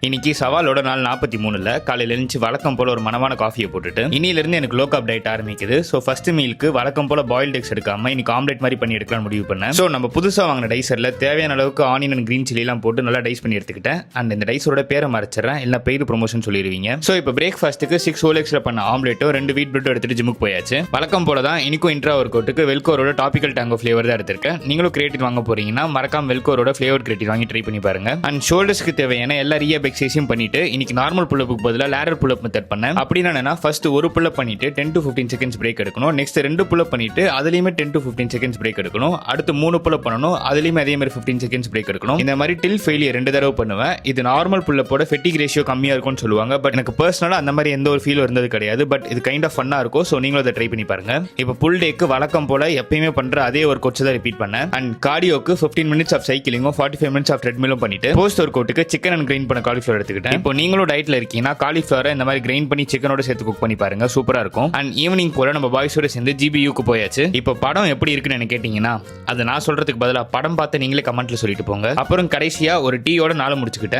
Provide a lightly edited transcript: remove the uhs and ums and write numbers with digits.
இன்னைக்கு சவாலோட நாள் 43ல காலையில எழுந்து வழக்கம் போல ஒரு மனமான காஃபியை போட்டுட்டு இன்னிலிருந்து எனக்கு லோ கார்ப் டயட் ஆரம்பிக்குது. ஸோ ஃபர்ஸ்ட் மீலுக்கு வழக்கம் போல பாயில்ட் எக்ஸ் எடுக்காம இன்னைக்கு ஆம்லெட் மாதிரி பண்ணி எடுக்கலாம் முடிவு பண்ணேன். ஸோ நம்ம புதுசாக வாங்கின டைசர்ல தேவையான அளவுக்கு ஆனியன் அண்ட் கிரீன் சில்லி எல்லாம் போட்டு நல்லா டைஸ் பண்ணி எடுத்துக்கிட்டேன். அண்ட் இந்த டைஸரோட பேரை மறைச்சிடறேன், இல்லை பெய்டு ப்ரொமோஷன் சொல்லிடுவீங்க. ஸோ இப்போ பிரேக்ஃபாஸ்ட்டுக்கு 6 ஹோல் எக்ஸ்ல பண்ண ஆம்லெட்டும் 2 வீட் பிரெட்டும் எடுத்துட்டு ஜிம்முக்கு போயாச்சு. வழக்கம் போல தான் இன்னைக்கும் இன்ட்ரா ஒர்க் அவுட்டுக்கு வெல்கோரோட டாபிக்கல் டேங்கோ ஃபிளேவர் தான் எடுத்திருக்கேன். நீங்களும் கிரியேட்டிவ் வாங்க போறீங்கன்னா மறக்காம வெல்கோரோட ஃபிளேவர் கிரியேட்டிவ் வாங்கி ட்ரை பண்ணி பாருங்க. அண்ட் ஷோல்டர்ஸ்க்கு தேவையான எல்லா ரீஅப் எக்ஸசைஸும் பண்ணிட்டு இன்னைக்கு நார்மல் புல்லப்புக்கு பதிலாக லேடர் புல்லப் மெத்தட் பண்ணேன். அப்படின்னா என்னன்னா ஃபர்ஸ்ட் ஒரு புல்லப் பண்ணிட்டு 10 to 15 செகண்ட்ஸ் பிரேக் எடுக்கணும். நெக்ஸ்ட் 2 புல்லப் பண்ணிட்டு அதுலயுமே 10 to 15 செகண்ட்ஸ் பிரேக் எடுக்கணும். அடுத்து 3 புல்லப் பண்ணணும், அதுலயுமே அதே மாதிரி 15 செகண்ட்ஸ் பிரேக் எடுக்கணும். இந்த மாதிரி டில் ஃபெயிலியர் 2 தடவை பண்ணுவேன். இது நார்மல் புல்லப்போட ஃபெட்டிக் ரேஷியோ கம்மியா இருக்கும்னு சொல்லுவாங்க. பட் எனக்கு பர்சனலா அந்த மாதிரி எந்த ஒரு ஃபீல் இருந்தது கிடையாது. பட் இது கைண்ட் ஆஃப் ஃபன்னா இருக்கும். ஸோ நீங்களும் அதை ட்ரை பண்ணி பாருங்க. இப்போ புல் டேக்கு வழக்கம் போல எப்பயுமே பண்ற அதே ஒரு கோச்சை தான் ரிப்பீட் பண்ணேன். அண்ட் கார்டியோக்கு 15 மினிட்ஸ் ஆஃப் சைக்கிளிங்கும் 45 மினிட்ஸ் ஆஃப் ட்ரெட்மிலும் பண்ணிட்டு போஸ்ட் ஒர்க் அவுட்டுக்கு சிக்கன் அண்ட் கிரைண்ட் பண்ண காலிஃபிளவர் எடுத்துக்கிட்டேன். இப்போ நீங்களும் டயட்ல இருக்கீங்கன்னா காலிஃபிளவரை இந்த மாதிரி கிரைண்ட் பண்ணி சிக்கனோட சேர்த்து குக் பண்ணி பாருங்க, சூப்பரா இருக்கும். அண்ட் ஈவினிங் போல நம்ம பாய்ஸோட சேர்ந்து ஜிபியூக்கு போயாச்சு. இப்போ படம் எப்படி இருக்குன்னு எனக்கு கேட்டீங்கன்னா அதை நான் சொல்றதுக்கு பதிலாக படம் பார்த்து நீங்களே கமெண்ட்ல சொல்லிட்டு போங்க. அப்புறம் கடைசியா ஒரு டீயோட நாளை முடிச்சுக்கிட்டேன்.